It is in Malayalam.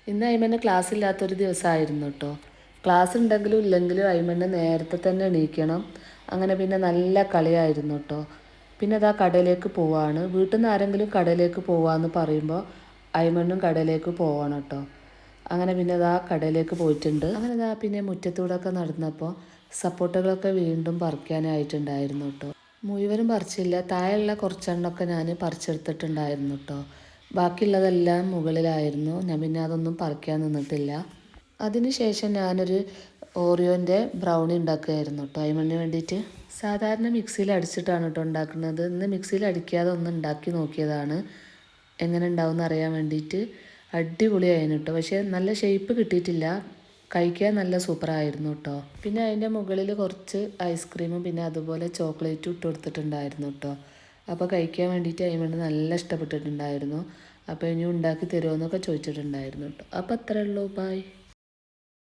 ഇന്ന് അയ്മന് ക്ലാസ് ഇല്ലാത്തൊരു ദിവസമായിരുന്നു കേട്ടോ. ക്ലാസ് ഉണ്ടെങ്കിലും ഇല്ലെങ്കിലും അയ്മന് നേരത്തെ തന്നെ എണീക്കണം. അങ്ങനെ പിന്നെ നല്ല കളിയായിരുന്നു കേട്ടോ. പിന്നെ അതാ കടയിലേക്ക് പോവാണ്. വീട്ടിൽ നിന്ന് ആരെങ്കിലും കടയിലേക്ക് പോവാന്ന് പറയുമ്പോൾ അയ്മണ്ണും കടയിലേക്ക് പോവാണ് കേട്ടോ. അങ്ങനെ പിന്നെ അതാ കടയിലേക്ക് പോയിട്ടുണ്ട്. അങ്ങനെ അതാ പിന്നെ മുറ്റത്തൂടെ ഒക്കെ നടന്നപ്പോൾ സപ്പോർട്ടുകളൊക്കെ വീണ്ടും പറിക്കാനായിട്ടുണ്ടായിരുന്നു കേട്ടോ. മുഴുവനും പറിച്ചില്ല, താഴെയുള്ള കുറച്ചെണ്ണമൊക്കെ ഞാൻ പറിച്ചെടുത്തിട്ടുണ്ടായിരുന്നു കേട്ടോ. ബാക്കിയുള്ളതെല്ലാം മുകളിലായിരുന്നു. ഞാൻ പിന്നെ അതൊന്നും പറിക്കാൻ നിന്നിട്ടില്ല. അതിനുശേഷം ഞാനൊരു ഓറിയോൻ്റെ ബ്രൗണി ഉണ്ടാക്കുകയായിരുന്നു കേട്ടോ അതിന് വേണ്ടിയിട്ട്. സാധാരണ മിക്സിയിൽ അടിച്ചിട്ടാണ് കേട്ടോ ഉണ്ടാക്കുന്നത്. ഇന്ന് മിക്സിയിൽ അടിക്കാതെ ഒന്ന് ഉണ്ടാക്കി നോക്കിയതാണ് എങ്ങനെ ഉണ്ടാവും അറിയാൻ വേണ്ടിയിട്ട്. അടിപൊളിയായിരുന്നു കേട്ടോ. പക്ഷേ നല്ല ഷേപ്പ് കിട്ടിയിട്ടില്ല. കഴിക്കാൻ നല്ല സൂപ്പറായിരുന്നു കേട്ടോ. പിന്നെ അതിൻ്റെ മുകളിൽ കുറച്ച് ഐസ്ക്രീമും പിന്നെ അതുപോലെ ചോക്ലേറ്റും ഇട്ട് കൊടുത്തിട്ടുണ്ടായിരുന്നു കേട്ടോ. അപ്പോൾ കഴിക്കാൻ വേണ്ടിയിട്ട് അതിന് നല്ല ഇഷ്ടപ്പെട്ടിട്ടുണ്ടായിരുന്നു. അപ്പോൾ ഇനി ഉണ്ടാക്കി തരുമോ എന്നൊക്കെ ചോദിച്ചിട്ടുണ്ടായിരുന്നു കേട്ടോ. അപ്പോൾ അത്രേ ഉള്ളൂ. ബൈ.